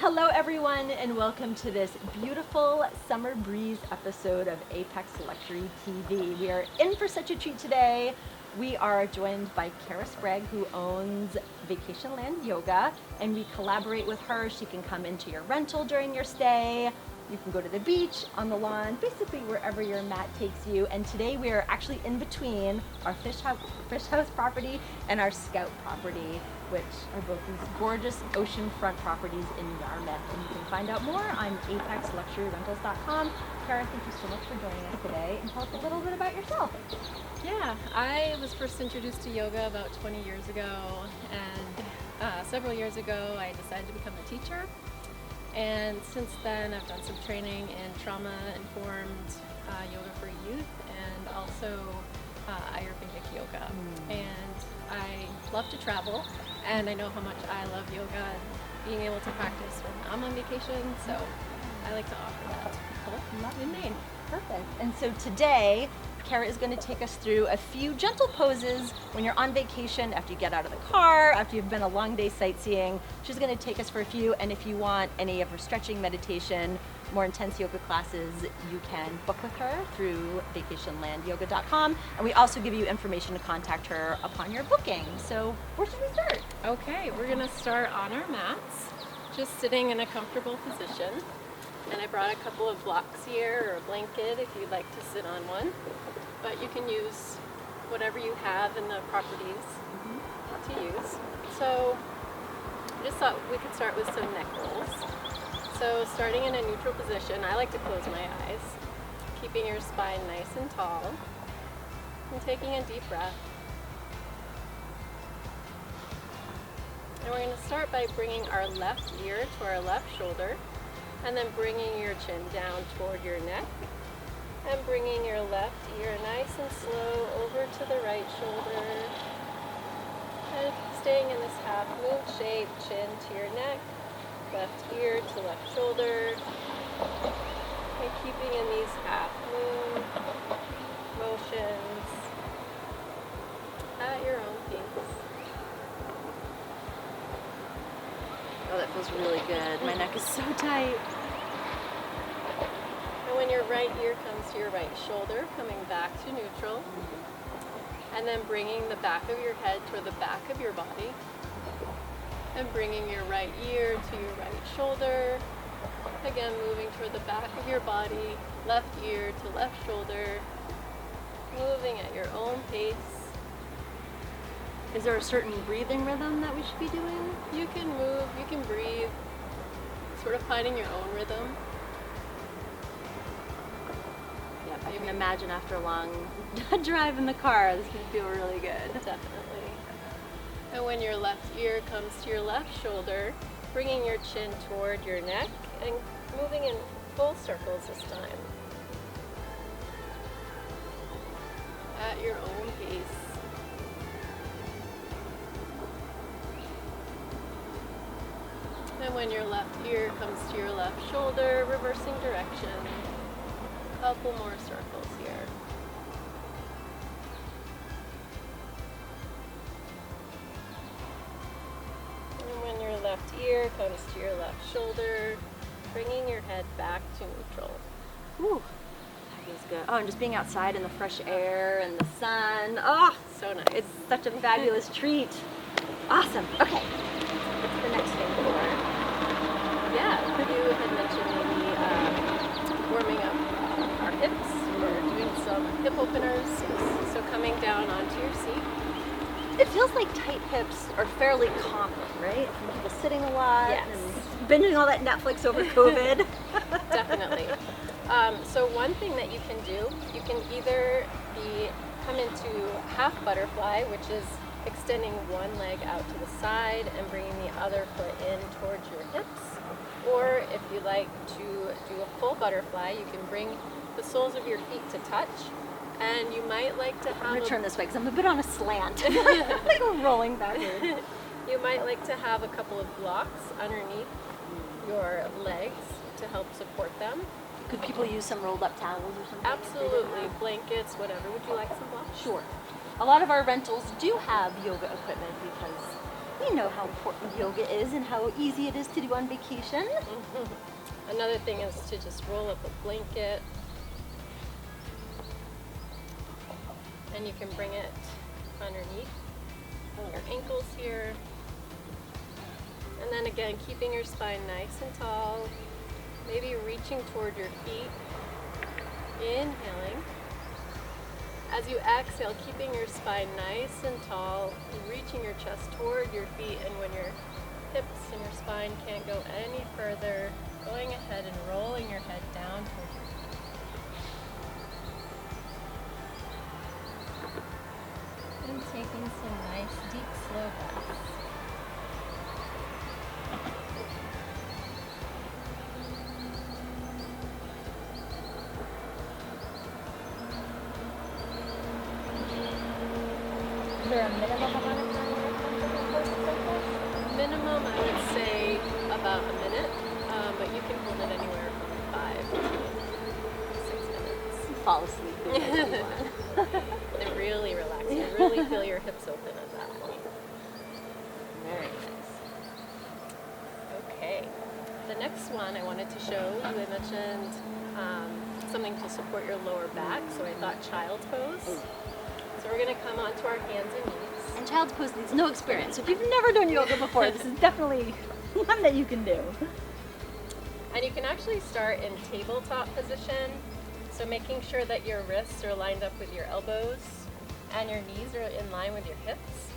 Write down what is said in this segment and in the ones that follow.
Hello everyone and welcome to this beautiful summer breeze episode of Apex Luxury TV. We are in for such a treat today. We are joined by Sprague, who owns Vacationland Yoga, and we collaborate with her. She can come into your rental during your stay. You can go to the beach, on the lawn, basically wherever your mat takes you. And today we are actually in between our fish house property and our Scout property, which are both these gorgeous oceanfront properties in Yarmouth. And you can find out more on apexluxuryrentals.com. Kara, thank you so much for joining us today, and tell us a little bit about yourself. Yeah, I was first introduced to yoga about 20 years ago, and several years ago I decided to become a teacher. And since then I've done some training in trauma-informed yoga for youth and also Ayurvedic yoga. And I love to travel, and I know how much I love yoga and being able to practice when I'm on vacation, so I like to offer that to people in Maine. Perfect. And so today, Kara is going to take us through a few gentle poses when you're on vacation, after you get out of the car, after you've been a long day sightseeing. She's going to take us for a few, and if you want any of her stretching, meditation, more intense yoga classes, you can book with her through vacationlandyoga.com, and we also give you information to contact her upon your booking. So where should we start? Okay, we're going to start on our mats, just sitting in a comfortable position. And I brought a couple of blocks here, or a blanket if you'd like to sit on one. But you can use whatever you have in the properties to use. So I just thought we could start with some neck rolls. So starting in a neutral position, I like to close my eyes, keeping your spine nice and tall, and taking a deep breath. And we're going to start by bringing our left ear to our left shoulder, and then bringing your chin down toward your neck, and bringing your left ear nice and slow over to the right shoulder, and staying in this half moon shape, chin to your neck, left ear to left shoulder, and keeping in these half moon motions at your own pace. Oh, that feels really good. My neck is so tight. And when your right ear comes to your right shoulder, coming back to neutral, and then bringing the back of your head toward the back of your body, and bringing your right ear to your right shoulder, again moving toward the back of your body, left ear to left shoulder, moving at your own pace. Is there a certain breathing rhythm that we should be doing? You can move, you can breathe, sort of finding your own rhythm. Yeah, I can imagine after a long drive in the car, this can feel really good. Definitely. And when your left ear comes to your left shoulder, bringing your chin toward your neck and moving in full circles this time. At your own pace. And when your left ear comes to your left shoulder, reversing direction. A couple more circles here. And when your left ear comes to your left shoulder, bringing your head back to neutral. Ooh, that feels good. Oh, and just being outside in the fresh air and the sun. Oh, So nice. it's such a fabulous treat. Awesome. Okay. What's the next thing for? Yeah, you had mentioned maybe warming up our hips or doing some hip openers. So coming down onto your seat. It feels like tight hips are fairly common, right? From people sitting a lot Yes. and binging all that Netflix over COVID. Definitely. So one thing that you can do, you can either come into half butterfly, which is extending one leg out to the side and bringing the other foot in towards your hips. Or if you like to do a full butterfly, you can bring the soles of your feet to touch, and you might like to have I'm going to turn this way because I'm a bit on a slant. Like I'm rolling backward. You might like to have a couple of blocks underneath your legs to help support them. Could people use some rolled up towels or something? Absolutely, blankets, whatever. Would you like some blocks? Sure. A lot of our rentals do have yoga equipment because We know how important yoga is and how easy it is to do on vacation. Another thing is to just roll up a blanket, and you can bring it underneath your ankles here. And then again, keeping your spine nice and tall, maybe reaching toward your feet, inhaling. As you exhale, keeping your spine nice and tall, reaching your chest toward your feet, and when your hips and your spine can't go any further, going ahead and rolling your head down toward your feet. And taking some nice, deep, slow breaths. Is there a minimum amount of time you're comfortable posting like this? Minimum, I would say about a minute, but you can hold it anywhere from 5 to 6 minutes. Fall asleep if you want. And really relax. You really feel your hips open at that point. Very nice. Okay. The next one I wanted to show, you had mentioned something to support your lower back, so I thought child's pose. So we're going to come onto our hands and knees. And child's pose needs no experience. So if you've never done yoga before, this is definitely one that you can do. And you can actually start in tabletop position, so making sure that your wrists are lined up with your elbows and your knees are in line with your hips.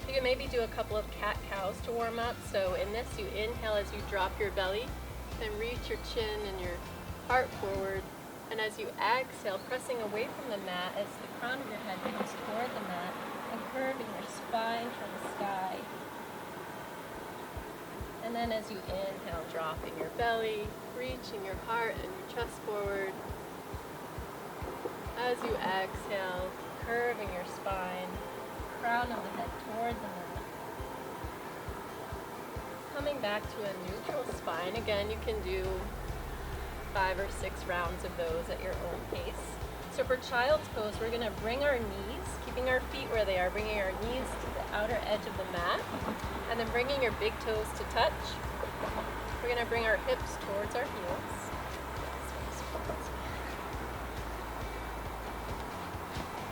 You can maybe do a couple of cat-cows to warm up. So in this, you inhale as you drop your belly and reach your chin and your heart forward. And as you exhale, pressing away from the mat as the crown of your head comes toward the mat and curving your spine toward the sky. And then as you inhale, dropping your belly, reaching your heart and your chest forward. As you exhale, curving your spine, crown of the head toward the mat. Coming back to a neutral spine. Again, you can do 5 or 6 rounds of those at your own pace. So for child's pose, we're going to bring our knees, keeping our feet where they are, bringing our knees to the outer edge of the mat, and then bringing your big toes to touch. We're going to bring our hips towards our heels.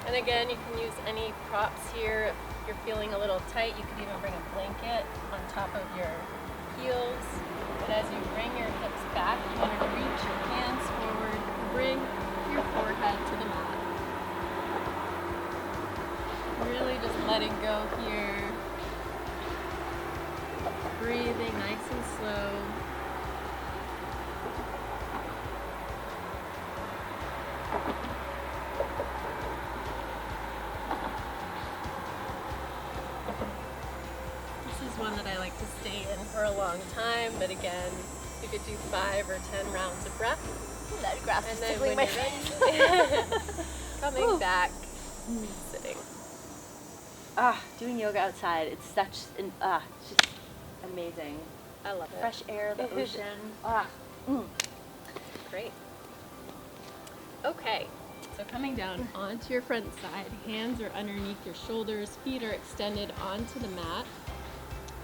And again, you can use any props here. If you're feeling a little tight, you could even bring a blanket on top of your heels. And as you bring your hips back, you want to reach your hands forward, bring your forehead to the mat. Really just letting go here. Breathing nice and slow. This is one that I like to stay in for a long time, but again, you could do 5 or 10 rounds of breath. That grass is And then tickling when my you're face. ready, coming back, sitting. Doing yoga outside, it's such an, it's just amazing. I love it. Fresh air, the ocean. Great. Okay, so coming down onto your front side, hands are underneath your shoulders, feet are extended onto the mat,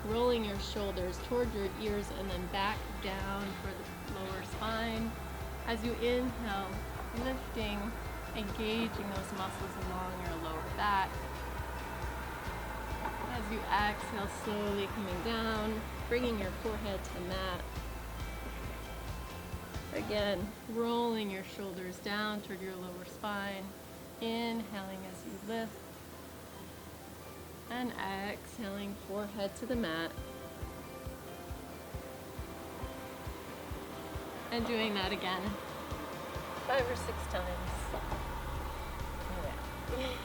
rolling your shoulders toward your ears and then back down for the lower spine. As you inhale, lifting, engaging those muscles along your lower back. As you exhale, slowly coming down, bringing your forehead to the mat. Again, rolling your shoulders down toward your lower spine, inhaling as you lift, and exhaling, forehead to the mat. And doing that again 5 or 6 times.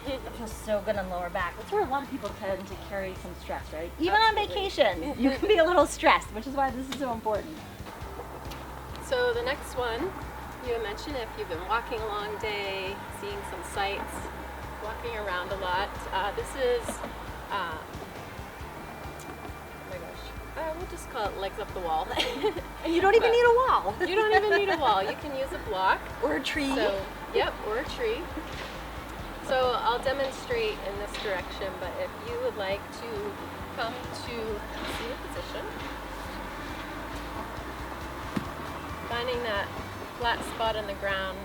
It feels so good on lower back. That's where a lot of people tend to carry some stress, right? Even on vacation, you can be a little stressed, which is why this is so important. So the next one, you had mentioned if you've been walking a long day, seeing some sights, walking around a lot. This is, oh my gosh, we'll just call it legs up the wall. And you don't even need a wall. You don't even need a wall. You can use a block. Or a tree. So, yep, or a tree. So I'll demonstrate in this direction, but if you would like to come to seated position. Finding that flat spot on the ground,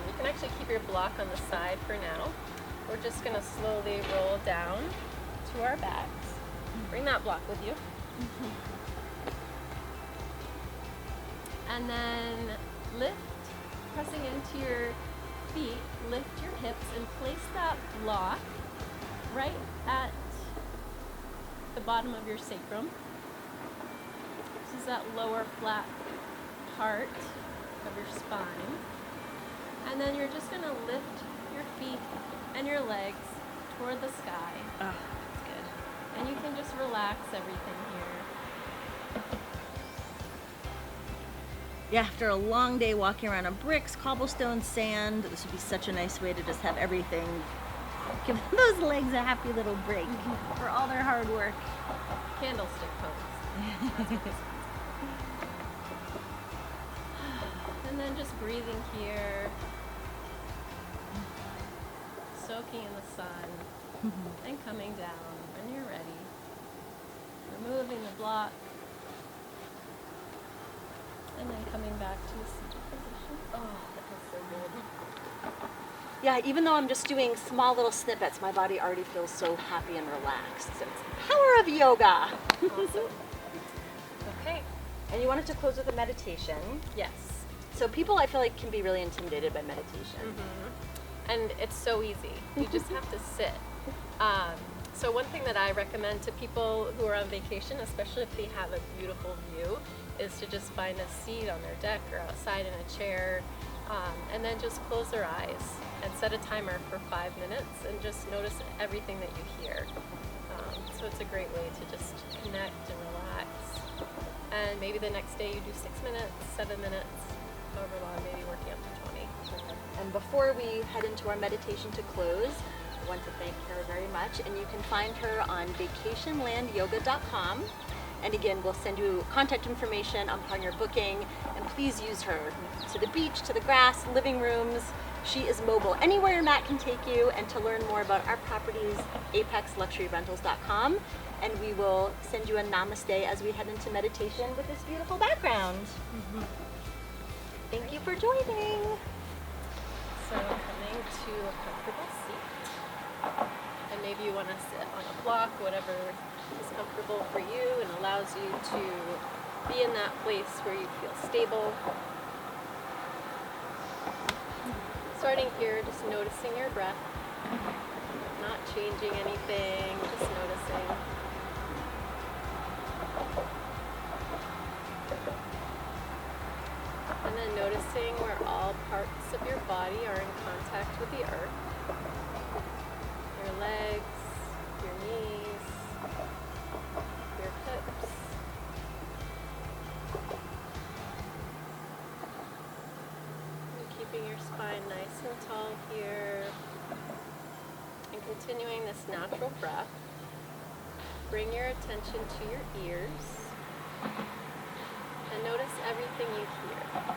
you can actually keep your block on the side for now. We're just going to slowly roll down to our backs. Bring that block with you. And then lift, pressing into your feet, lift your hips and place that block right at the bottom of your sacrum. This is that lower flat part of your spine. And then you're just going to lift your feet and your legs toward the sky. Oh, that's good. And you can just relax everything here. Yeah, after a long day walking around on bricks, cobblestone, sand, this would be such a nice way to just have everything. Give those legs a happy little break for all their hard work. Candlestick pose. And then just breathing here, soaking in the sun, and coming down when you're ready. Removing the block, and then coming back to a seated position. Oh, that feels so good. Yeah, even though I'm just doing small little snippets, my body already feels so happy and relaxed. So it's the power of yoga. Awesome. Okay. And you wanted to close with a meditation. Yes. So people, I feel like, can be really intimidated by meditation. And it's so easy. You just have to sit. So one thing that I recommend to people who are on vacation, especially if they have a beautiful view, is to just find a seat on their deck or outside in a chair, and then just close their eyes and set a timer for 5 minutes and just notice everything that you hear. So it's a great way to just connect and relax. And maybe the next day you do 6 minutes, 7 minutes, however long, maybe working up to 20. And before we head into our meditation to close, I want to thank Kara very much. And you can find her on vacationlandyoga.com. And again, we'll send you contact information upon your booking. And please use her to the beach, to the grass, living rooms. She is mobile anywhere Matt can take you. And to learn more about our properties, apexluxuryrentals.com. And we will send you a namaste as we head into meditation with this beautiful background. Thank you for joining. So coming to a comfortable seat. And maybe you want to sit on a block, whatever is comfortable for you and allows you to be in that place where you feel stable. Starting here, just noticing your breath, not changing anything, just noticing. And then noticing where all parts of your body are in contact with the earth. Your legs, your knees, your hips. And keeping your spine nice and tall here. And continuing this natural breath. Bring your attention to your ears. And notice everything you hear.